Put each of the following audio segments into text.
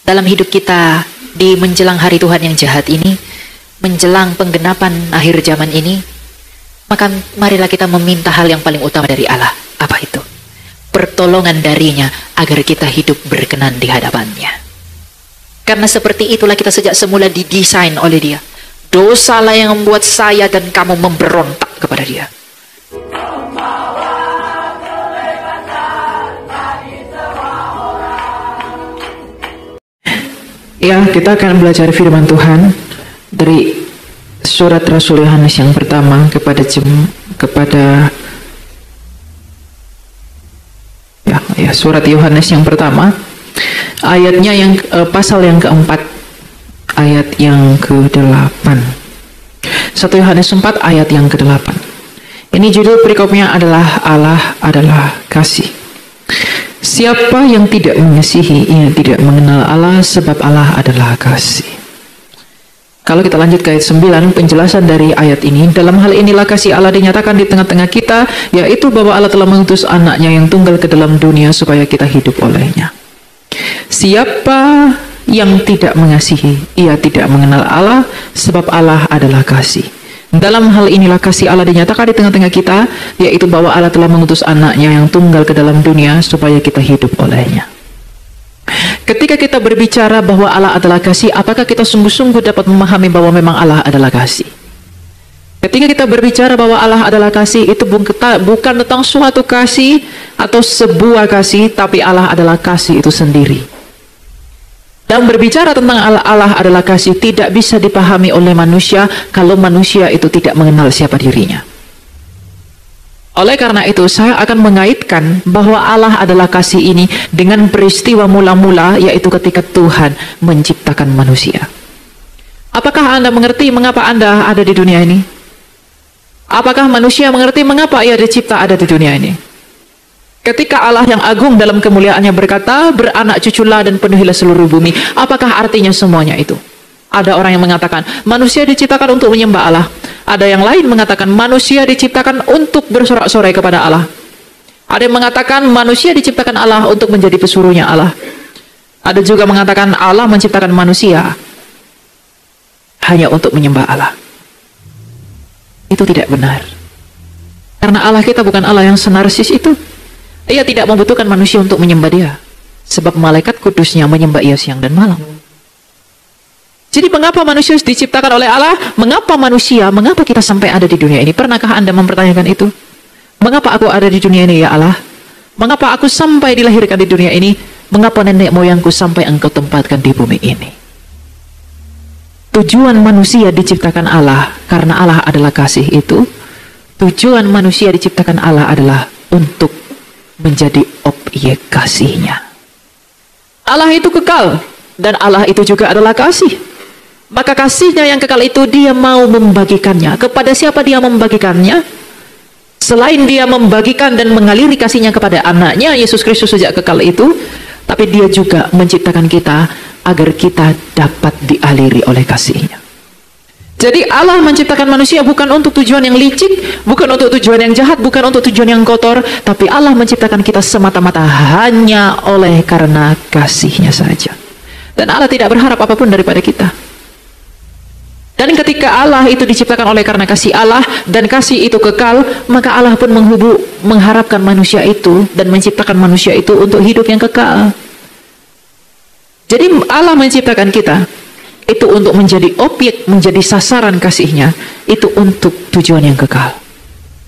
dalam hidup kita di menjelang hari Tuhan yang jahat ini, menjelang penggenapan akhir zaman ini, maka marilah kita meminta hal yang paling utama dari Allah. Apa itu? Pertolongan darinya agar kita hidup berkenan di hadapannya. Karena seperti itulah kita sejak semula didesain oleh Dia. Dosalah yang membuat saya dan kamu memberontak kepada Dia. Ya, kita akan belajar firman Tuhan dari surat Rasul Yohanes yang pertama kepada surat Yohanes yang pertama, ayatnya yang pasal yang keempat, ayat yang ke-8. 1 Yohanes 4 ayat yang ke-8. Ini judul perikopnya adalah Allah adalah kasih. Siapa yang tidak mengasihi, ia tidak mengenal Allah, sebab Allah adalah kasih. Kalau kita lanjut ke ayat 9, penjelasan dari ayat ini, dalam hal inilah kasih Allah dinyatakan di tengah-tengah kita, yaitu bahwa Allah telah mengutus anaknya yang tunggal ke dalam dunia supaya kita hidup olehnya. Siapa yang tidak mengasihi, ia tidak mengenal Allah, sebab Allah adalah kasih. Dalam hal inilah kasih Allah dinyatakan di tengah-tengah kita, yaitu bahwa Allah telah mengutus anaknya yang tunggal ke dalam dunia supaya kita hidup olehnya. Ketika kita berbicara bahwa Allah adalah kasih, apakah kita sungguh-sungguh dapat memahami bahwa memang Allah adalah kasih? Ketika kita berbicara bahwa Allah adalah kasih, itu bukan tentang suatu kasih atau sebuah kasih, tapi Allah adalah kasih itu sendiri. Dan berbicara tentang Allah adalah kasih tidak bisa dipahami oleh manusia kalau manusia itu tidak mengenal siapa dirinya. Oleh karena itu, saya akan mengaitkan bahwa Allah adalah kasih ini dengan peristiwa mula-mula, yaitu ketika Tuhan menciptakan manusia. Apakah Anda mengerti mengapa Anda ada di dunia ini? Apakah manusia mengerti mengapa ia dicipta ada di dunia ini? Ketika Allah yang agung dalam kemuliaannya berkata, beranak cuculah dan penuhilah seluruh bumi, apakah artinya semuanya itu? Ada orang yang mengatakan, manusia diciptakan untuk menyembah Allah. Ada yang lain mengatakan, manusia diciptakan untuk bersorak-sorai kepada Allah. Ada yang mengatakan, manusia diciptakan Allah untuk menjadi pesuruhnya Allah. Ada juga mengatakan, Allah menciptakan manusia hanya untuk menyembah Allah. Itu tidak benar. Karena Allah kita bukan Allah yang senarsis itu. Ia tidak membutuhkan manusia untuk menyembah Dia. Sebab malaikat kudusnya menyembah Ia siang dan malam. Jadi mengapa manusia diciptakan oleh Allah? Mengapa kita sampai ada di dunia ini? Pernahkah Anda mempertanyakan itu? Mengapa aku ada di dunia ini ya Allah? Mengapa aku sampai dilahirkan di dunia ini? Mengapa nenek moyangku sampai Engkau tempatkan di bumi ini? Tujuan manusia diciptakan Allah karena Allah adalah kasih itu. Tujuan manusia diciptakan Allah adalah untuk menjadi objek kasihnya. Allah itu kekal dan Allah itu juga adalah kasih. Maka kasihnya yang kekal itu Dia mau membagikannya. Kepada siapa Dia membagikannya? Selain Dia membagikan dan mengaliri kasihnya kepada anaknya Yesus Kristus sejak kekal itu, tapi Dia juga menciptakan kita agar kita dapat dialiri oleh kasihnya. Jadi Allah menciptakan manusia bukan untuk tujuan yang licik, bukan untuk tujuan yang jahat, bukan untuk tujuan yang kotor, tapi Allah menciptakan kita semata-mata hanya oleh karena kasihnya saja. Dan Allah tidak berharap apapun daripada kita. Dan ketika Allah itu diciptakan oleh karena kasih Allah dan kasih itu kekal, maka Allah pun mengharapkan manusia itu dan menciptakan manusia itu untuk hidup yang kekal. Jadi Allah menciptakan kita itu untuk menjadi objek, menjadi sasaran kasihnya, itu untuk tujuan yang kekal,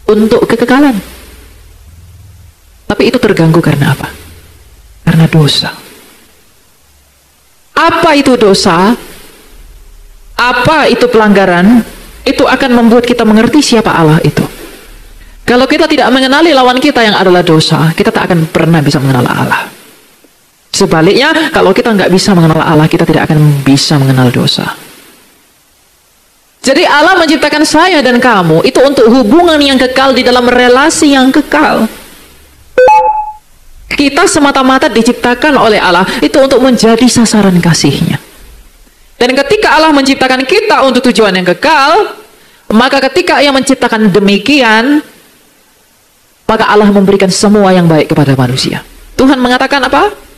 untuk kekekalan. Tapi itu terganggu karena apa? Karena dosa. Apa itu dosa? Apa itu pelanggaran? Itu akan membuat kita mengerti siapa Allah itu. Kalau kita tidak mengenali lawan kita yang adalah dosa, kita tak akan pernah bisa mengenal Allah. Sebaliknya, kalau kita nggak bisa mengenal Allah, kita tidak akan bisa mengenal dosa. Jadi Allah menciptakan saya dan kamu itu untuk hubungan yang kekal di dalam relasi yang kekal. Kita semata-mata diciptakan oleh Allah itu untuk menjadi sasaran kasihnya. Dan ketika Allah menciptakan kita untuk tujuan yang kekal, maka ketika Ia menciptakan demikian, maka Allah memberikan semua yang baik kepada manusia. Tuhan mengatakan apa?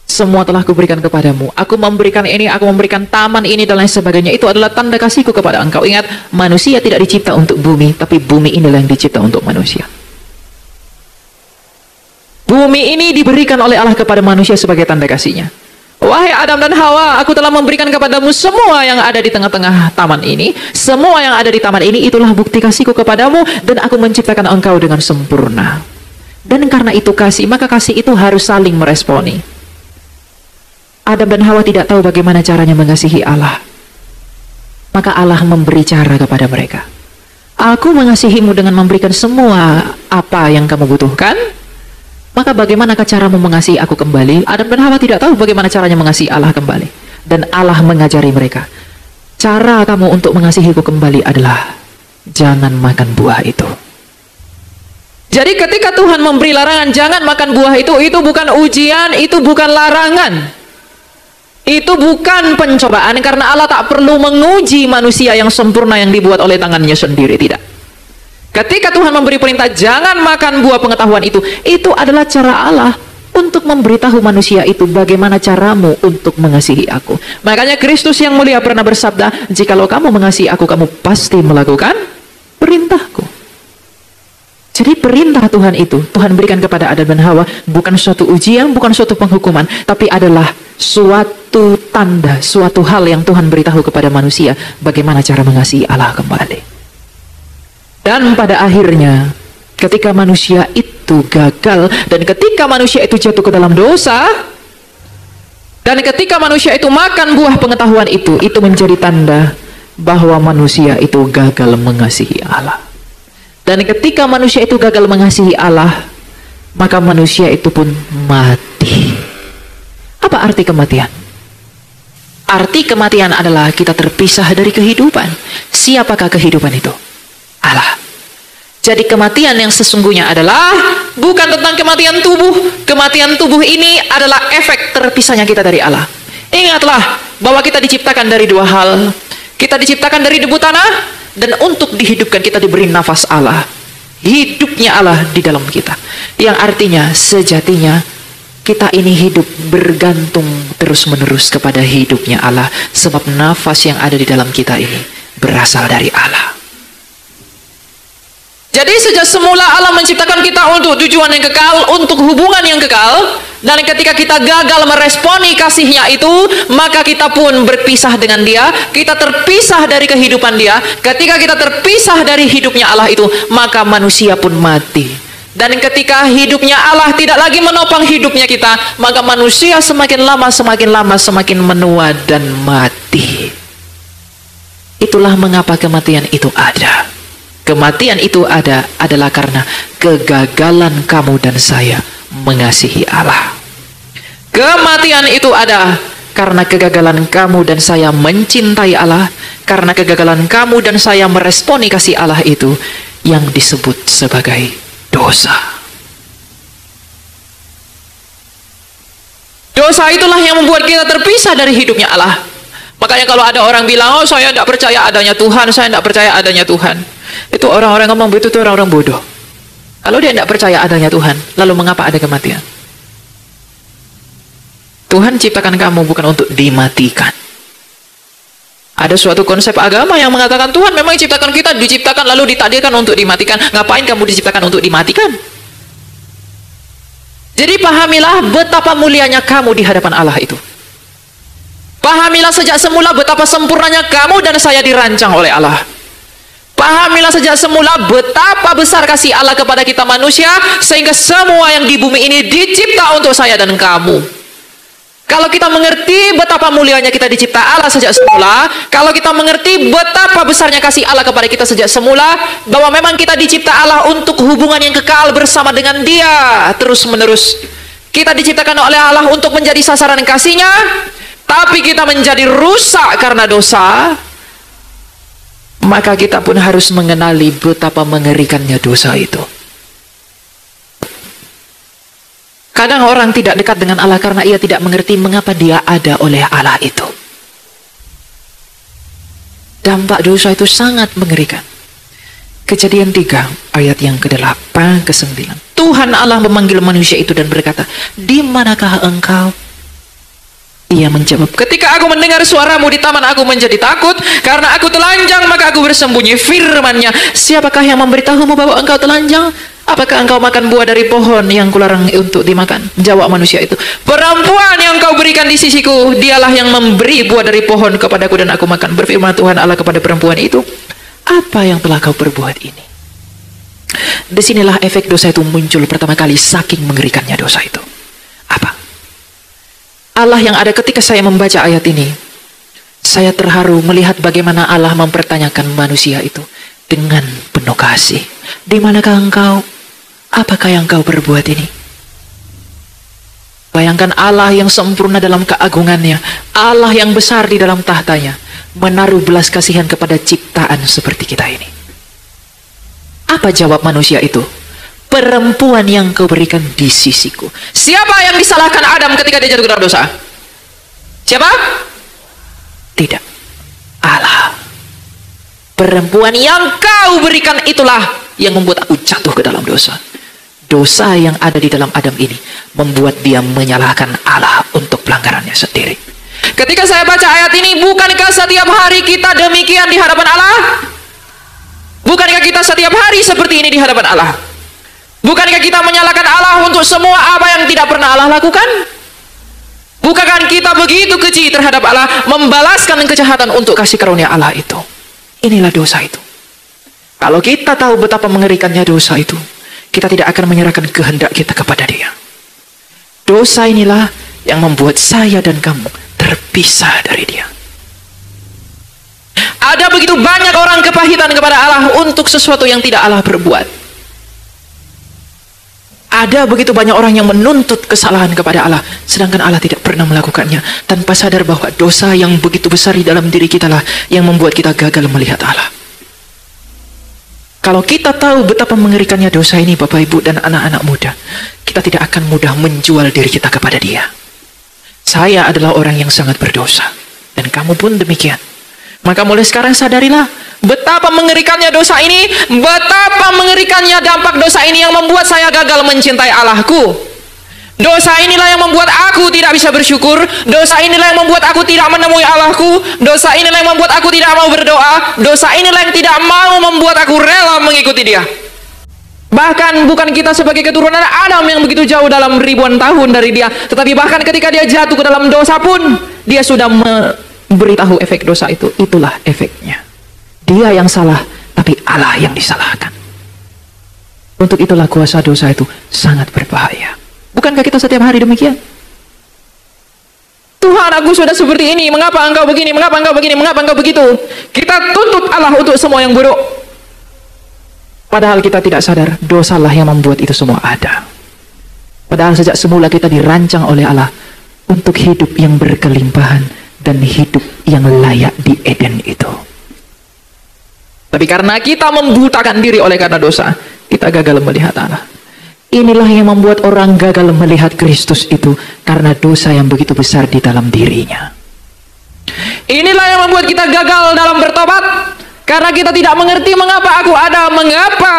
Semua telah kuberikan kepadamu. Aku memberikan ini, aku memberikan taman ini dan lain sebagainya. Itu adalah tanda kasihku kepada engkau. Ingat, manusia tidak dicipta untuk bumi, tapi bumi inilah yang dicipta untuk manusia. Bumi ini diberikan oleh Allah kepada manusia sebagai tanda kasihnya. Wahai Adam dan Hawa, aku telah memberikan kepadamu semua yang ada di tengah-tengah taman ini. Semua yang ada di taman ini, itulah bukti kasihku kepadamu, dan aku menciptakan engkau dengan sempurna. Dan karena itu kasih, maka kasih itu harus saling meresponi. Adam dan Hawa tidak tahu bagaimana caranya mengasihi Allah. Maka Allah memberi cara kepada mereka. Aku mengasihimu dengan memberikan semua apa yang kamu butuhkan. Maka bagaimanakah caramu mengasihi aku kembali? Adam dan Hawa tidak tahu bagaimana caranya mengasihi Allah kembali. Dan Allah mengajari mereka. Cara kamu untuk mengasihiku kembali adalah jangan makan buah itu. Jadi ketika Tuhan memberi larangan jangan makan buah itu bukan ujian, itu bukan larangan. Itu bukan pencobaan, karena Allah tak perlu menguji manusia yang sempurna yang dibuat oleh tangannya sendiri, tidak. Ketika Tuhan memberi perintah jangan makan buah pengetahuan itu adalah cara Allah untuk memberitahu manusia itu bagaimana caramu untuk mengasihi aku. Makanya Kristus yang mulia pernah bersabda, jikalau kamu mengasihi aku, kamu pasti melakukan perintahku. Jadi perintah Tuhan itu, Tuhan berikan kepada Adam dan Hawa, bukan suatu ujian, bukan suatu penghukuman, tapi adalah suatu tanda, suatu hal yang Tuhan beritahu kepada manusia, bagaimana cara mengasihi Allah kembali. Dan pada akhirnya, ketika manusia itu gagal, dan ketika manusia itu jatuh ke dalam dosa, dan ketika manusia itu makan buah pengetahuan itu menjadi tanda bahwa manusia itu gagal mengasihi Allah. Dan ketika manusia itu gagal mengasihi Allah, maka manusia itu pun mati. Apa arti kematian? Arti kematian adalah kita terpisah dari kehidupan. Siapakah kehidupan itu? Allah. Jadi kematian yang sesungguhnya adalah bukan tentang kematian tubuh. Kematian tubuh ini adalah efek terpisahnya kita dari Allah. Ingatlah bahwa kita diciptakan dari dua hal. Kita diciptakan dari debu tanah, dan untuk dihidupkan kita diberi nafas Allah. Hidupnya Allah di dalam kita. Yang artinya sejatinya kita ini hidup bergantung terus-menerus kepada hidupnya Allah. Sebab nafas yang ada di dalam kita ini berasal dari Allah. Jadi sejak semula Allah menciptakan kita untuk tujuan yang kekal, untuk hubungan yang kekal. Dan ketika kita gagal meresponi kasihnya itu, maka kita pun berpisah dengan dia. Kita terpisah dari kehidupan dia. Ketika kita terpisah dari hidupnya Allah itu, maka manusia pun mati. Dan ketika hidupnya Allah tidak lagi menopang hidupnya kita, maka manusia semakin lama semakin menua dan mati. Itulah mengapa kematian itu ada. Kematian itu adalah karena kegagalan kamu dan saya mengasihi Allah. Kematian itu ada karena kegagalan kamu dan saya mencintai Allah, karena kegagalan kamu dan saya meresponi kasih Allah itu yang disebut sebagai dosa. Dosa itulah yang membuat kita terpisah dari hidupnya Allah. Makanya kalau ada orang bilang, oh saya tidak percaya adanya Tuhan, saya tidak percaya adanya Tuhan. Itu orang-orang ngomong begitu, itu orang-orang bodoh. Kalau dia tidak percaya adanya Tuhan, lalu mengapa ada kematian? Tuhan ciptakan kamu bukan untuk dimatikan. Ada suatu konsep agama yang mengatakan Tuhan memang ciptakan kita, diciptakan lalu ditakdirkan untuk dimatikan. Ngapain kamu diciptakan untuk dimatikan? Jadi pahamilah betapa mulianya kamu di hadapan Allah itu. Pahamilah sejak semula betapa sempurnanya kamu dan saya dirancang oleh Allah. Pahamilah sejak semula betapa besar kasih Allah kepada kita manusia, sehingga semua yang di bumi ini dicipta untuk saya dan kamu. Kalau kita mengerti betapa mulianya kita dicipta Allah sejak semula, kalau kita mengerti betapa besarnya kasih Allah kepada kita sejak semula, bahwa memang kita dicipta Allah untuk hubungan yang kekal bersama dengan Dia terus menerus. Kita diciptakan oleh Allah untuk menjadi sasaran kasih-Nya, tapi kita menjadi rusak karena dosa. Maka kita pun harus mengenali betapa mengerikannya dosa itu. Kadang orang tidak dekat dengan Allah karena ia tidak mengerti mengapa dia ada oleh Allah itu. Dampak dosa itu sangat mengerikan. Kejadian 3 ayat yang ke-8 ke-9. Tuhan Allah memanggil manusia itu dan berkata, "Di manakah engkau?" Ia menjawab, ketika aku mendengar suaramu di taman, aku menjadi takut, karena aku telanjang, maka aku bersembunyi. Firman-Nya, siapakah yang memberitahumu bahwa engkau telanjang? Apakah engkau makan buah dari pohon yang kularang untuk dimakan? Jawab manusia itu, perempuan yang kau berikan di sisiku, dialah yang memberi buah dari pohon kepadaku dan aku makan. Berfirman Tuhan Allah kepada perempuan itu, apa yang telah kau perbuat ini? Disinilah efek dosa itu muncul pertama kali, saking mengerikannya dosa itu. Apa? Allah yang ada ketika saya membaca ayat ini, saya terharu melihat bagaimana Allah mempertanyakan manusia itu dengan penuh kasih. Di manakah engkau? Apakah yang kau berbuat ini? Bayangkan Allah yang sempurna dalam keagungannya, Allah yang besar di dalam tahtanya, menaruh belas kasihan kepada ciptaan seperti kita ini. Apa jawab manusia itu? Perempuan yang kau berikan di sisiku. Siapa yang disalahkan Adam ketika dia jatuh ke dalam dosa? Siapa? Tidak. Allah. Perempuan yang kau berikan itulah yang membuat aku jatuh ke dalam dosa. Dosa yang ada di dalam Adam ini membuat dia menyalahkan Allah untuk pelanggarannya sendiri. Ketika saya baca ayat ini, bukankah setiap hari kita demikian di hadapan Allah? Bukankah kita setiap hari seperti ini di hadapan Allah? Bukankah kita menyalahkan Allah untuk semua apa yang tidak pernah Allah lakukan? Bukankah kita begitu keji terhadap Allah, membalaskan kejahatan untuk kasih karunia Allah itu? Inilah dosa itu. Kalau kita tahu betapa mengerikannya dosa itu, kita tidak akan menyerahkan kehendak kita kepada Dia. Dosa inilah yang membuat saya dan kamu terpisah dari Dia. Ada begitu banyak orang kepahitan kepada Allah untuk sesuatu yang tidak Allah berbuat. Ada begitu banyak orang yang menuntut kesalahan kepada Allah, sedangkan Allah tidak pernah melakukannya, tanpa sadar bahwa dosa yang begitu besar di dalam diri kita lah yang membuat kita gagal melihat Allah. Kalau kita tahu betapa mengerikannya dosa ini, Bapak Ibu dan anak-anak muda, kita tidak akan mudah menjual diri kita kepada Dia. Saya adalah orang yang sangat berdosa, dan kamu pun demikian. Maka mulai sekarang sadarilah betapa mengerikannya dosa ini, betapa mengerikannya dampak dosa ini yang membuat saya gagal mencintai Allahku. Dosa inilah yang membuat aku tidak bisa bersyukur. Dosa inilah yang membuat aku tidak menemui Allahku. Dosa inilah yang membuat aku tidak mau berdoa. Dosa inilah yang tidak mau membuat aku rela mengikuti Dia. Bahkan bukan kita sebagai keturunan Adam yang begitu jauh dalam ribuan tahun dari Dia, tetapi bahkan ketika dia jatuh ke dalam dosa pun, dia sudah memberitahu efek dosa itu. Itulah efeknya. Dia yang salah, tapi Allah yang disalahkan. Untuk itulah kuasa dosa itu sangat berbahaya. Bukankah kita setiap hari demikian? Tuhan, aku sudah seperti ini, mengapa engkau begini, mengapa engkau begini, mengapa engkau begitu? Kita tuntut Allah untuk semua yang buruk. Padahal kita tidak sadar, dosalah yang membuat itu semua ada. Padahal sejak semula kita dirancang oleh Allah untuk hidup yang berkelimpahan dan hidup yang layak di Eden itu. Tapi karena kita membutakan diri oleh karena dosa, kita gagal melihat Allah. Inilah yang membuat orang gagal melihat Kristus itu, karena dosa yang begitu besar di dalam dirinya. Inilah yang membuat kita gagal dalam bertobat, karena kita tidak mengerti mengapa aku ada, mengapa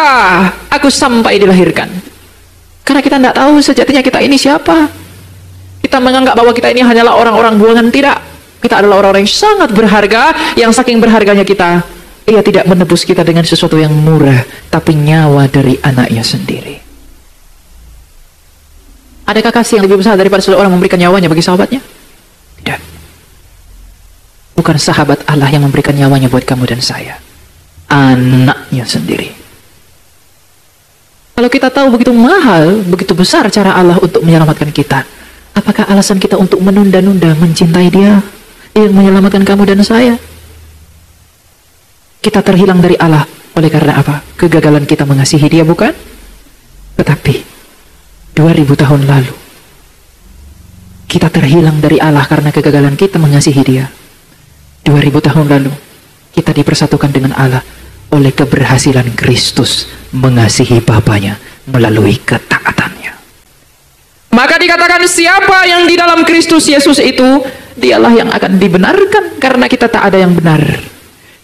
aku sampai dilahirkan. Karena kita tidak tahu sejatinya kita ini siapa. Kita menganggap bahwa kita ini hanyalah orang-orang buangan. Tidak, kita adalah orang-orang yang sangat berharga, yang saking berharganya kita, Ia tidak menebus kita dengan sesuatu yang murah, tapi nyawa dari anaknya sendiri. Adakah kasih yang lebih besar daripada seseorang memberikan nyawanya bagi sahabatnya? Tidak. Bukan sahabat Allah yang memberikan nyawanya buat kamu dan saya. Anaknya sendiri. Kalau kita tahu begitu mahal, begitu besar cara Allah untuk menyelamatkan kita, apakah alasan kita untuk menunda-nunda mencintai Dia yang menyelamatkan kamu dan saya? Kita terhilang dari Allah oleh karena apa? Kegagalan kita mengasihi Dia, bukan? Tetapi 2000 tahun lalu kita terhilang dari Allah karena kegagalan kita mengasihi Dia. 2000 tahun lalu kita dipersatukan dengan Allah oleh keberhasilan Kristus mengasihi Bapanya melalui ketaatannya. Maka dikatakan siapa yang di dalam Kristus Yesus itu, dialah yang akan dibenarkan, karena kita tak ada yang benar.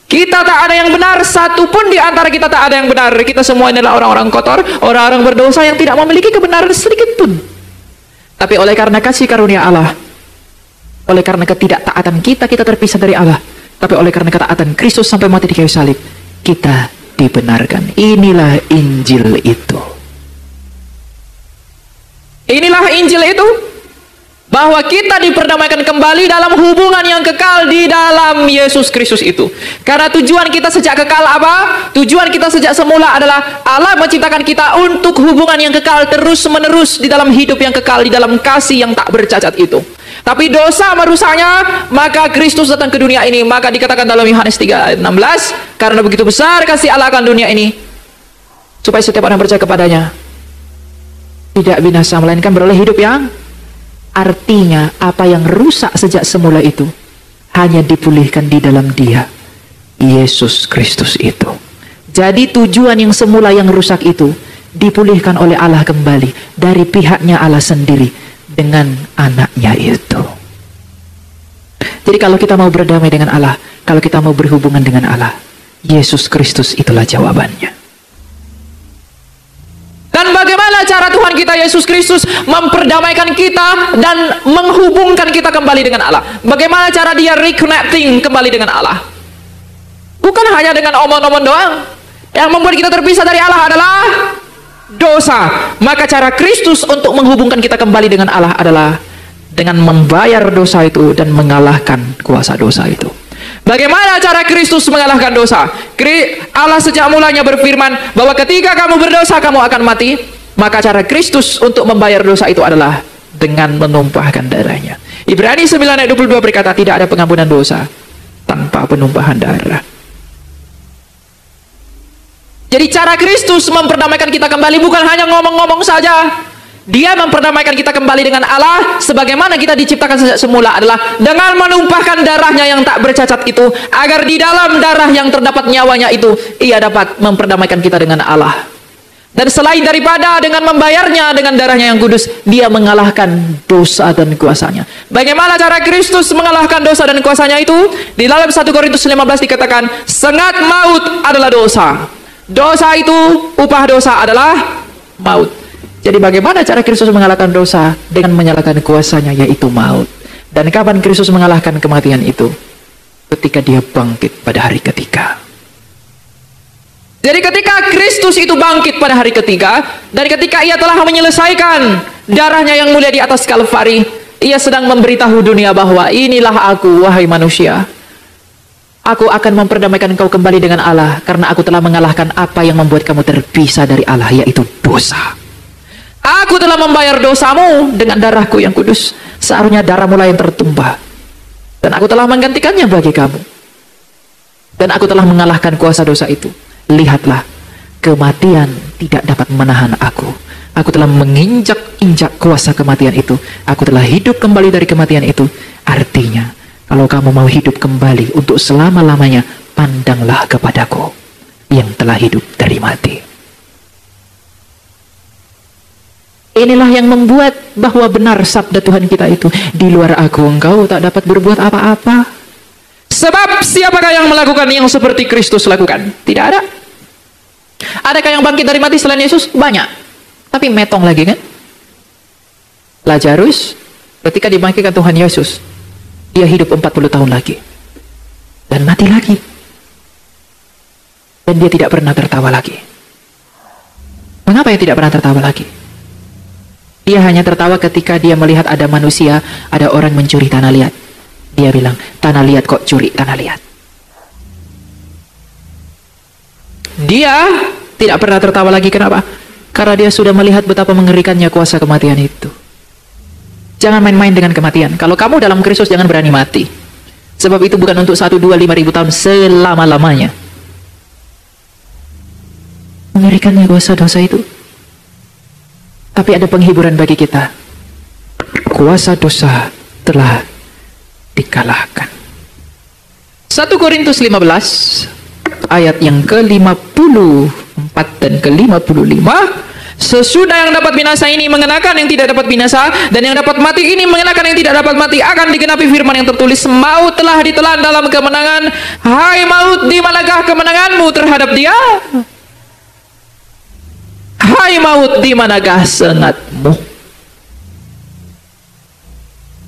Kita tak ada yang benar, satu pun di antara kita tak ada yang benar. Kita semua adalah orang-orang kotor, orang-orang berdosa yang tidak memiliki kebenaran sedikit pun. Tapi oleh karena kasih karunia Allah, oleh karena ketidaktaatan kita, kita terpisah dari Allah. Tapi oleh karena ketaatan Kristus sampai mati di kayu salib, kita dibenarkan. Inilah Injil itu. Inilah Injil itu. Bahwa kita diperdamaikan kembali dalam hubungan yang kekal di dalam Yesus Kristus itu. Karena tujuan kita sejak kekal apa? Tujuan kita sejak semula adalah Allah menciptakan kita untuk hubungan yang kekal terus menerus di dalam hidup yang kekal, di dalam kasih yang tak bercacat itu. Tapi dosa merusaknya, maka Kristus datang ke dunia ini. Maka dikatakan dalam Yohanes 3 ayat 16, karena begitu besar kasih Allah akan dunia ini, supaya setiap orang percaya kepadanya tidak binasa, melainkan beroleh hidup yang... Artinya apa yang rusak sejak semula itu hanya dipulihkan di dalam Dia, Yesus Kristus itu. Jadi tujuan yang semula yang rusak itu dipulihkan oleh Allah kembali dari pihaknya Allah sendiri dengan anaknya itu. Jadi kalau kita mau berdamai dengan Allah, kalau kita mau berhubungan dengan Allah, Yesus Kristus itulah jawabannya. Dan bagaimana cara Tuhan kita Yesus Kristus memperdamaikan kita dan menghubungkan kita kembali dengan Allah? Bagaimana cara Dia reconnecting kembali dengan Allah? Bukan hanya dengan omong-omong doang. Yang membuat kita terpisah dari Allah adalah dosa. Maka cara Kristus untuk menghubungkan kita kembali dengan Allah adalah dengan membayar dosa itu dan mengalahkan kuasa dosa itu. Bagaimana cara Kristus mengalahkan dosa? Allah sejak mulanya berfirman bahwa ketika kamu berdosa kamu akan mati. Maka cara Kristus untuk membayar dosa itu adalah dengan menumpahkan darahnya. Ibrani 9 ayat 22 berkata, tidak ada pengampunan dosa tanpa penumpahan darah. Jadi cara Kristus memperdamaikan kita kembali bukan hanya ngomong-ngomong saja. Dia memperdamaikan kita kembali dengan Allah sebagaimana kita diciptakan sejak semula adalah dengan menumpahkan darahnya yang tak bercacat itu, agar di dalam darah yang terdapat nyawanya itu Ia dapat memperdamaikan kita dengan Allah. Dan selain daripada dengan membayarnya dengan darahnya yang kudus, Dia mengalahkan dosa dan kuasanya. Bagaimana cara Kristus mengalahkan dosa dan kuasanya itu? Di dalam 1 Korintus 15 dikatakan, sengat maut adalah dosa. Dosa itu, upah dosa adalah maut. Jadi bagaimana cara Kristus mengalahkan dosa? Dengan menyalahkan kuasanya, yaitu maut. Dan kapan Kristus mengalahkan kematian itu? Ketika Dia bangkit pada hari ketiga. Jadi ketika Kristus itu bangkit pada hari ketiga, dan ketika Ia telah menyelesaikan darahnya yang mulia di atas Kalvari, Ia sedang memberitahu dunia bahwa inilah aku, wahai manusia. Aku akan memperdamaikan engkau kembali dengan Allah, karena aku telah mengalahkan apa yang membuat kamu terpisah dari Allah, yaitu dosa. Aku telah membayar dosamu dengan darahku yang kudus. Seharusnya darahmu lah yang tertumpah. Dan aku telah menggantikannya bagi kamu. Dan aku telah mengalahkan kuasa dosa itu. Lihatlah, kematian tidak dapat menahan aku. Aku telah menginjak-injak kuasa kematian itu. Aku telah hidup kembali dari kematian itu. Artinya, kalau kamu mau hidup kembali untuk selama-lamanya, pandanglah kepadaku yang telah hidup dari mati. Inilah yang membuat bahwa benar sabda Tuhan kita itu, di luar aku engkau tak dapat berbuat apa-apa. Sebab siapakah yang melakukan yang seperti Kristus lakukan? Tidak ada. Adakah yang bangkit dari mati selain Yesus? Banyak. Tapi metong lagi kan? Lazarus ketika dibangkitkan Tuhan Yesus, dia hidup 40 tahun lagi. Dan mati lagi. Dan dia tidak pernah tertawa lagi. Mengapa dia tidak pernah tertawa lagi? Dia hanya tertawa ketika dia melihat ada manusia, ada orang mencuri tanah liat. Dia bilang, tanah liat kok curi tanah liat. Dia tidak pernah tertawa lagi. Kenapa? Karena dia sudah melihat betapa mengerikannya kuasa kematian itu. Jangan main-main dengan kematian. Kalau kamu dalam Kristus, jangan berani mati. Sebab itu bukan untuk 1, 2, 5 ribu tahun, selama-lamanya. Mengerikannya kuasa dosa itu. Tapi ada penghiburan bagi kita. Kuasa dosa telah dikalahkan. 1 Korintus 15 ayat yang ke-54 dan ke-55. Sesudah yang dapat binasa ini mengenakan yang tidak dapat binasa, dan yang dapat mati ini mengenakan yang tidak dapat mati, akan digenapi firman yang tertulis, maut telah ditelan dalam kemenangan. Hai maut, di manakah kemenanganmu terhadap dia? Hai maut, di manakah sengatmu?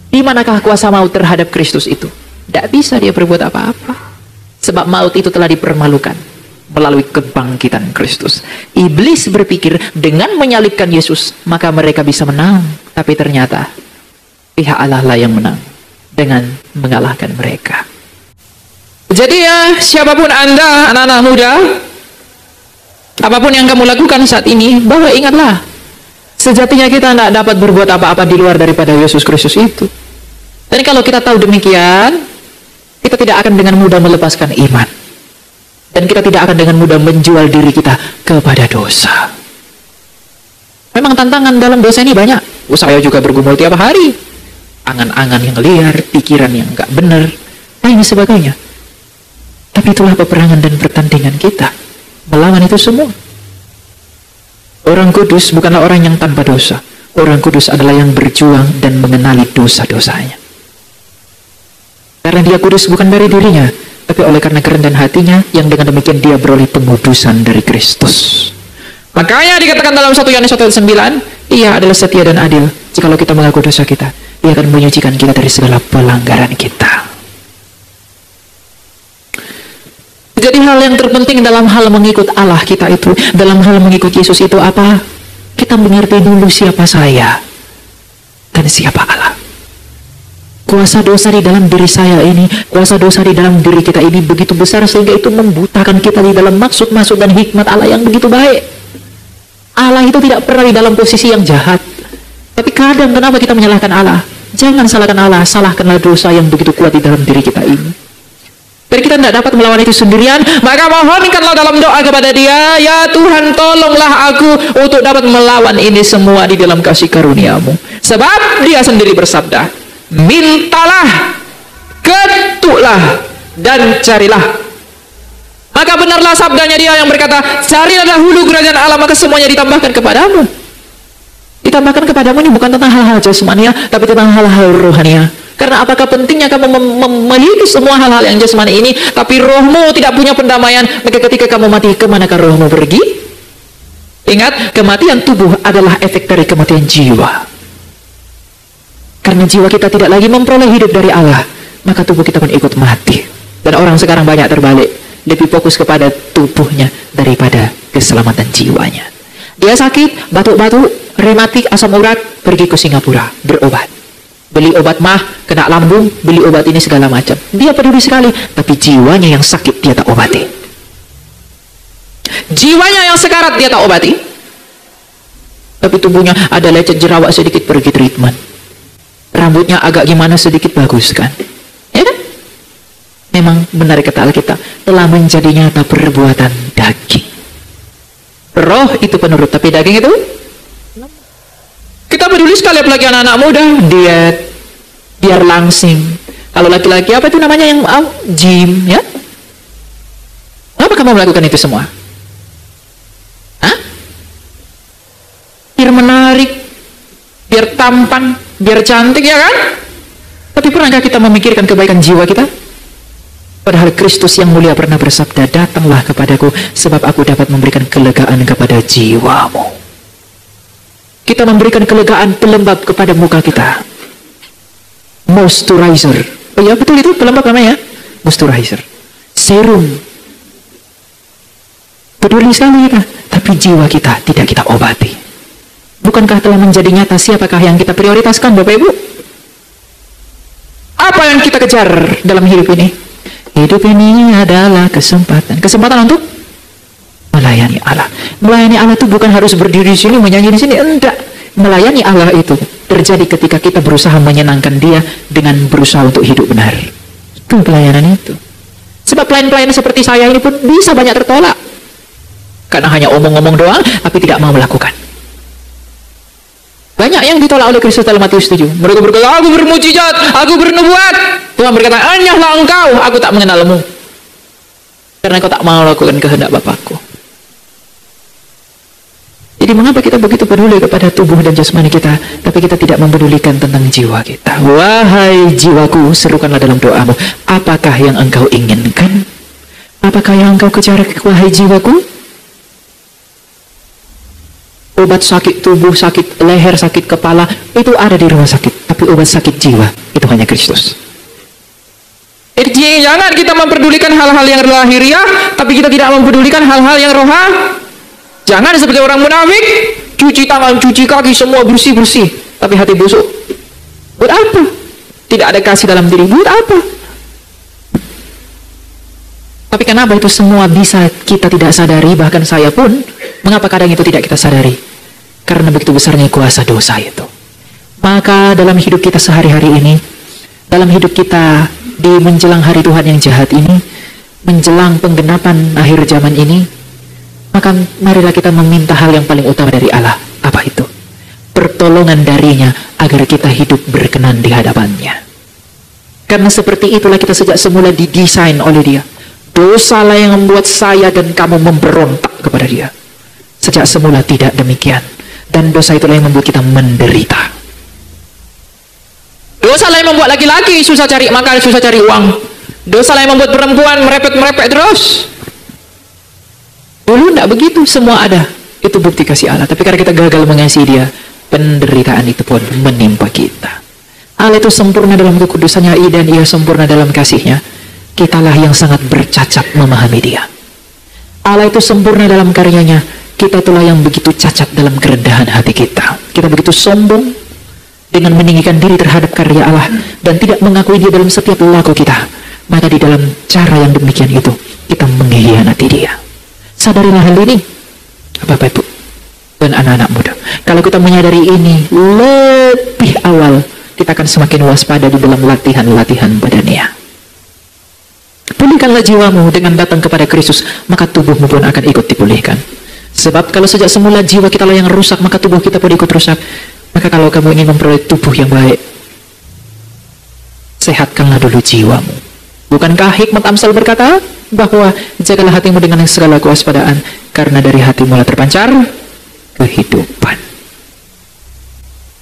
Di manakah kuasa maut terhadap Kristus itu? Tidak bisa dia berbuat apa-apa. Sebab maut itu telah dipermalukan melalui kebangkitan Kristus. Iblis berpikir dengan menyalibkan Yesus, maka mereka bisa menang. Tapi ternyata pihak Allah lah yang menang dengan mengalahkan mereka. Jadi ya, siapapun Anda, anak-anak muda, apapun yang kamu lakukan saat ini, bahwa ingatlah, sejatinya kita tidak dapat berbuat apa-apa di luar daripada Yesus Kristus itu. Dan kalau kita tahu demikian, kita tidak akan dengan mudah melepaskan iman. Dan kita tidak akan dengan mudah menjual diri kita kepada dosa. Memang tantangan dalam dosa ini banyak. Saya juga bergumul tiap hari. Angan-angan yang liar, pikiran yang gak benar, dan ini sebagainya. Tapi itulah peperangan dan pertandingan kita melawan itu semua. Orang kudus bukanlah orang yang tanpa dosa. Orang kudus adalah yang berjuang dan mengenali dosa-dosanya. Karena dia kudus bukan dari dirinya, tapi oleh karena kerendahan hatinya, yang dengan demikian dia beroleh pengudusan dari Kristus. Makanya dikatakan dalam 1 Yohanes 1:9, ia adalah setia dan adil. Jikalau kita mengaku dosa kita, dia akan menyucikan kita dari segala pelanggaran kita. Jadi hal yang terpenting dalam hal mengikut Allah kita itu, dalam hal mengikut Yesus itu apa? Kita mengerti dulu siapa saya dan siapa Allah. Kuasa dosa di dalam diri saya ini, kuasa dosa di dalam diri kita ini begitu besar sehingga itu membutakan kita di dalam maksud-maksud dan hikmat Allah yang begitu baik. Allah itu tidak pernah di dalam posisi yang jahat. Tapi kadang kenapa kita menyalahkan Allah? Jangan salahkan Allah, salahkanlah dosa yang begitu kuat di dalam diri kita ini. Dan kita tidak dapat melawan itu sendirian, maka mohonkanlah dalam doa kepada Dia, ya Tuhan tolonglah aku untuk dapat melawan ini semua di dalam kasih karunia-Mu. Sebab Dia sendiri bersabda, mintalah, ketuklah, dan carilah. Maka benarlah sabdanya Dia yang berkata, carilah dahulu kerajaan Allah, maka semuanya ditambahkan kepadamu. Ditambahkan kepadamu ini bukan tentang hal-hal jasmania, tapi tentang hal-hal rohania. Karena apakah pentingnya kamu memiliki semua hal-hal yang jasmani ini, tapi rohmu tidak punya pendamaian, maka ketika kamu mati, kemanakah rohmu pergi? Ingat, kematian tubuh adalah efek dari kematian jiwa. Karena jiwa kita tidak lagi memperoleh hidup dari Allah, maka tubuh kita pun ikut mati. Dan orang sekarang banyak terbalik, lebih fokus kepada tubuhnya daripada keselamatan jiwanya. Dia sakit, batuk-batuk, rematik, asam urat, pergi ke Singapura, berobat. Beli obat mah, kena lambung, beli obat ini segala macam. Dia peduli sekali, tapi jiwanya yang sakit dia tak obati. Jiwanya yang sekarat dia tak obati. Tapi tubuhnya ada lecet jerawat sedikit, pergi treatment. Rambutnya agak gimana sedikit, baguskan. Ya kan? Memang benar kata Alkitab, telah menjadi nyata perbuatan daging. Roh itu penurut, tapi daging itu kita peduli sekali, apalagi anak-anak muda, diet, biar langsing. Kalau laki-laki apa itu namanya yang gym, ya? Kenapa kamu melakukan itu semua? Hah? Biar menarik, biar tampan, biar cantik, ya kan? Tapi pernahkah kita memikirkan kebaikan jiwa kita? Padahal Kristus yang mulia pernah bersabda, datanglah kepadaku, sebab aku dapat memberikan kelegaan kepada jiwamu. Kita memberikan kelegaan pelembab kepada muka kita. Moisturizer. Oh ya, betul itu pelembab namanya. Moisturizer. Serum. Peduli sekali kita. Tapi jiwa kita tidak kita obati. Bukankah telah menjadi nyata siapakah yang kita prioritaskan, Bapak Ibu? Apa yang kita kejar dalam hidup ini? Hidup ini adalah kesempatan. Kesempatan untuk melayani Allah. Melayani Allah itu bukan harus berdiri di sini, menyanyi di sini, enggak. Melayani Allah itu terjadi ketika kita berusaha menyenangkan Dia dengan berusaha untuk hidup benar. Itu pelayanan itu. Sebab pelayan-pelayan seperti saya ini pun bisa banyak tertolak. Karena hanya omong-omong doang, tapi tidak mau melakukan. Banyak yang ditolak oleh Kristus dalam Matius 7. Mereka berkata, aku bermujizat, aku bernubuat. Tuhan berkata, anyahlah engkau, aku tak mengenalmu. Karena kau tak mau lakukan kehendak Bapakku. Jadi mengapa kita begitu peduli kepada tubuh dan jasmani kita, tapi kita tidak mempedulikan tentang jiwa kita? Wahai jiwaku, serukanlah dalam doamu, apakah yang engkau inginkan? Apakah yang engkau kejar, wahai jiwaku? Obat sakit tubuh, sakit leher, sakit kepala, itu ada di rumah sakit. Tapi obat sakit jiwa, itu hanya Kristus. Jadi jangan kita memperdulikan hal-hal yang lahiriah, tapi kita tidak memperdulikan hal-hal yang rohani. Jangan seperti orang munafik, cuci tangan, cuci kaki, semua bersih-bersih, tapi hati busuk. Buat apa? Tidak ada kasih dalam diri, buat apa? Tapi kenapa itu semua bisa kita tidak sadari, bahkan saya pun, mengapa kadang itu tidak kita sadari? Karena begitu besarnya kuasa dosa itu. Maka dalam hidup kita sehari-hari ini, dalam hidup kita di menjelang hari Tuhan yang jahat ini, menjelang penggenapan akhir zaman ini, maka marilah kita meminta hal yang paling utama dari Allah. Apa itu? Pertolongan darinya agar kita hidup berkenan di hadapannya. Karena seperti itulah kita sejak semula didesain oleh Dia. Dosalah yang membuat saya dan kamu memberontak kepada Dia. Sejak semula tidak demikian. Dan dosa itulah yang membuat kita menderita. Dosalah yang membuat laki-laki susah cari makan, susah cari uang. Dosalah yang membuat perempuan merepet-merepet terus. Dulu tidak begitu, semua ada. Itu bukti kasih Allah. Tapi karena kita gagal mengasihi Dia, penderitaan itu pun menimpa kita. Allah itu sempurna dalam kekudusannya, dan Ia sempurna dalam kasihnya. Kitalah yang sangat bercacat memahami Dia. Allah itu sempurna dalam karyanya. Kita itulah yang begitu cacat dalam kerendahan hati kita. Kita begitu sombong dengan meninggikan diri terhadap karya Allah dan tidak mengakui Dia dalam setiap laku kita. Maka di dalam cara yang demikian itu, kita mengkhianati Dia. Sadarilah hal ini, Bapak Ibu dan anak-anak muda. Kalau kita menyadari ini lebih awal, kita akan semakin waspada di dalam latihan-latihan badannya. Pulihkanlah jiwamu dengan datang kepada Kristus, maka tubuhmu pun akan ikut dipulihkan. Sebab kalau sejak semula jiwa kita lah yang rusak, maka tubuh kita pun ikut rusak. Maka kalau kamu ingin memperoleh tubuh yang baik, sehatkanlah dulu jiwamu. Bukankah hikmat Amsal berkata bahwa jagalah hatimu dengan segala kewaspadaan, karena dari hatimu lah terpancar kehidupan.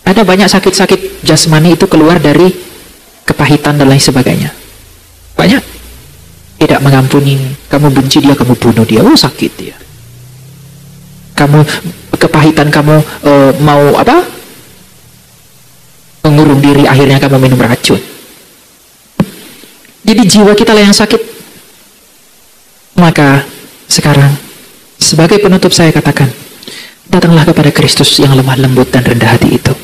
Ada banyak sakit-sakit jasmani itu keluar dari kepahitan dan lain sebagainya. Banyak. Tidak mengampuni, kamu benci dia, kamu bunuh dia, sakit dia. Kamu kepahitan, kamu mau apa? Mengurung diri, akhirnya kamu minum racun. Jadi jiwa kita lah yang sakit. Maka sekarang sebagai penutup saya katakan, datanglah kepada Kristus yang lemah lembut dan rendah hati itu.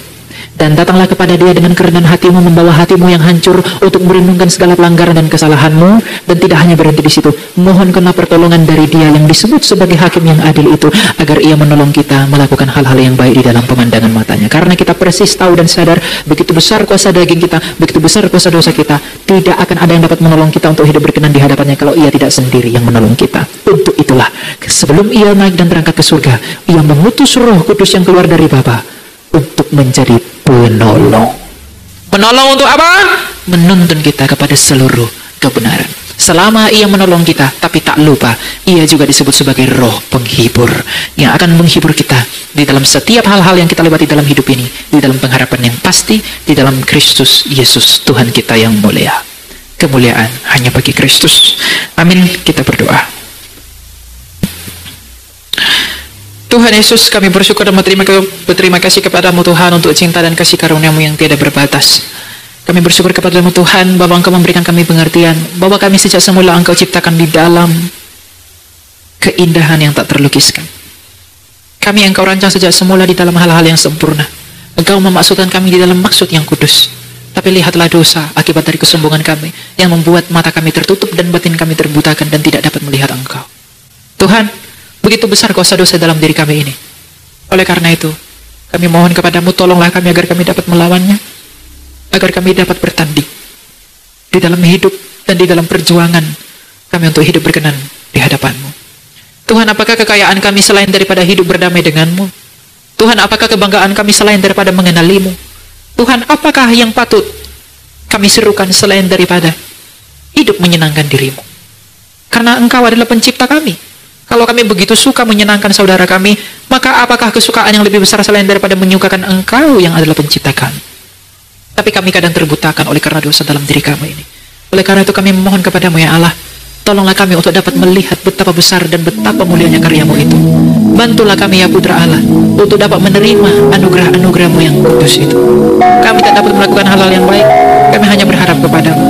Dan datanglah kepada Dia dengan kerendahan hatimu, membawa hatimu yang hancur untuk merenungkan segala pelanggaran dan kesalahanmu. Dan tidak hanya berhenti di situ, mohon kena pertolongan dari Dia yang disebut sebagai hakim yang adil itu, agar Ia menolong kita melakukan hal-hal yang baik di dalam pemandangan matanya. Karena kita persis tahu dan sadar, begitu besar kuasa daging kita, begitu besar kuasa dosa kita, tidak akan ada yang dapat menolong kita untuk hidup berkenan di hadapannya kalau Ia tidak sendiri yang menolong kita. Untuk itulah, sebelum Ia naik dan berangkat ke surga, Ia mengutus Roh Kudus yang keluar dari Bapa untuk menjadi penolong. Menolong untuk apa? Menuntun kita kepada seluruh kebenaran. Selama Ia menolong kita, tapi tak lupa, Ia juga disebut sebagai Roh Penghibur yang akan menghibur kita di dalam setiap hal-hal yang kita lewati dalam hidup ini, di dalam pengharapan yang pasti di dalam Kristus Yesus Tuhan kita yang mulia. Kemuliaan hanya bagi Kristus. Amin. Kita berdoa. Tuhan Yesus, kami bersyukur dan berterima kasih kepadamu Tuhan untuk cinta dan kasih karunia-Mu yang tiada berbatas. Kami bersyukur kepadamu Tuhan bahwa Engkau memberikan kami pengertian bahwa kami sejak semula Engkau ciptakan di dalam keindahan yang tak terlukiskan. Kami Engkau rancang sejak semula di dalam hal-hal yang sempurna. Engkau memaksudkan kami di dalam maksud yang kudus. Tapi lihatlah dosa akibat dari kesombongan kami yang membuat mata kami tertutup dan batin kami terbutakan dan tidak dapat melihat Engkau. Tuhan, begitu besar kuasa dosa dalam diri kami ini. Oleh karena itu, kami mohon kepadamu, tolonglah kami agar kami dapat melawannya, agar kami dapat bertanding di dalam hidup dan di dalam perjuangan kami untuk hidup berkenan di hadapanmu. Tuhan, apakah kekayaan kami selain daripada hidup berdamai denganmu? Tuhan, apakah kebanggaan kami selain daripada mengenalimu? Tuhan, apakah yang patut kami serukan selain daripada hidup menyenangkan dirimu? Karena Engkau adalah pencipta kami. Kalau kami begitu suka menyenangkan saudara kami, maka apakah kesukaan yang lebih besar selain daripada menyukakan Engkau yang adalah pencipta kami? Tapi kami kadang terbutakan oleh karena dosa dalam diri kami ini. Oleh karena itu kami memohon kepadamu ya Allah, tolonglah kami untuk dapat melihat betapa besar dan betapa mulianya karya-Mu itu. Bantulah kami ya putra Allah, untuk dapat menerima anugerah-anugerah-Mu yang kudus itu. Kami tak dapat melakukan hal-hal yang baik, kami hanya berharap kepadamu.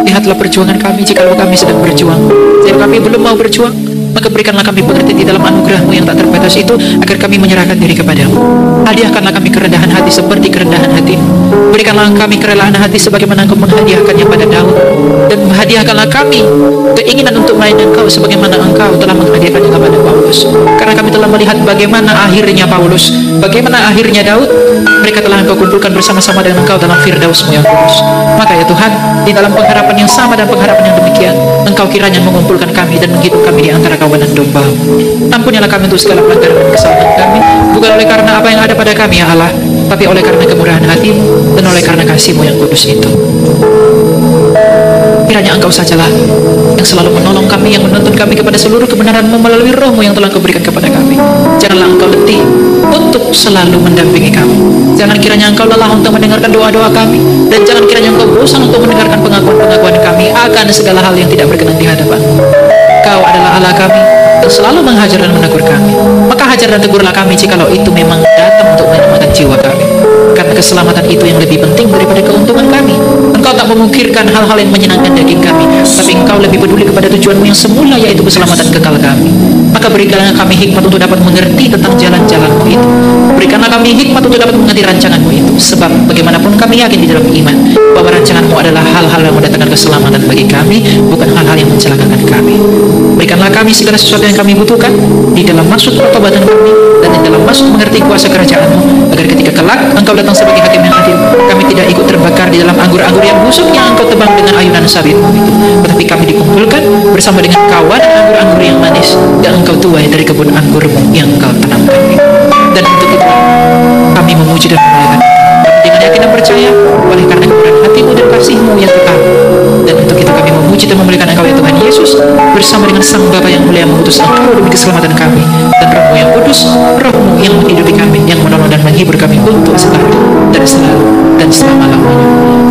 Lihatlah perjuangan kami jikalau kami sedang berjuang. Jika kami belum mau berjuang, maka berikanlah kami pengertian di dalam anugerah-Mu yang tak terbatas itu, agar kami menyerahkan diri kepadamu. Hadiahkanlah kami kerendahan hati seperti kerendahan hati-Mu. Berikanlah kami kerelaan hati sebagaimana Engkau menghadiahkannya pada Daud. Dan hadiahkanlah kami keinginan untuk melayani Engkau sebagaimana Engkau telah menghadiahkannya kepada Paulus. Karena kami telah melihat bagaimana akhirnya Paulus, bagaimana akhirnya Daud, mereka telah Engkau kumpulkan bersama-sama dengan Engkau dalam Firdaus-Mu yang kudus. Maka ya Tuhan, di dalam pengharapan yang sama dan pengharapan yang demikian, Engkau kiranya mengumpulkan kami dan menghidup kami di antara kawanan domba-Mu. Ampunilah kami untuk segala pelanggaran dan kesalahan kami, bukan oleh karena apa yang ada pada kami ya Allah, tapi oleh karena kemurahan hati-Mu dan oleh karena kasih-Mu yang kudus itu. Kiranya Engkau sajalah yang selalu menolong kami, yang menuntun kami kepada seluruh kebenaran-Mu melalui Roh-Mu yang telah Engkau berikan kepada kami. Janganlah Engkau letih untuk selalu mendampingi kami. Jangan kiranya Engkau lelah untuk mendengarkan doa-doa kami, dan jangan kiranya Engkau bosan untuk mendengarkan pengakuan-pengakuan kami akan segala hal yang tidak berkenan di hadapan-Mu. Kau adalah Allah kami yang selalu menghajar dan menegur kami. Maka hajar dan tegurlah kami jikalau itu memang datang untuk menyelamatkan jiwa kami. Karena keselamatan itu yang lebih penting daripada keuntungan kami. Engkau tak memungkirkan hal-hal yang menyenangkan daging kami, tapi Engkau lebih peduli kepada tujuan-Mu yang semula, yaitu keselamatan kekal kami. Maka berikanlah kami hikmat untuk dapat mengerti tentang jalan-jalan-Mu itu. Berikanlah kami hikmat untuk dapat mengerti rancangan-Mu itu. Sebab bagaimanapun kami yakin di dalam iman bahwa rancangan-Mu adalah hal-hal yang mendatangkan keselamatan bagi kami, bukan hal-hal yang mencelakakan kami. Berikanlah kami segala sesuatu yang kami butuhkan di dalam maksud pertobatan kami dan di dalam maksud mengerti kuasa kerajaan-Mu, agar ketika kelak Engkau datang sebagai hakim yang adil, kami tidak ikut terbakar di dalam anggur-anggur yang busuk yang Engkau tebang dengan ayunan sabit-Mu itu, tetapi kami dikumpulkan bersama dengan kawan anggur-anggur yang manis yang Engkau tuai dari kebun anggur-Mu yang Engkau tanamkan. Dan untuk itu kami memuji dan memuliakan kami dengan yakin dan percaya oleh karena kemurahan hati-Mu dan kasih-Mu yang kekal. Dan untuk itu kami memuji dan memuliakan Engkau ya Tuhan Yesus, bersama dengan Sang Bapa yang mulia mengutus Engkau demi keselamatan kami, dan Roh-Mu yang kudus, Roh-Mu yang menghidupi kami, yang menolong dan menghibur kami untuk sekarang dan selalu dan selama-lamanya.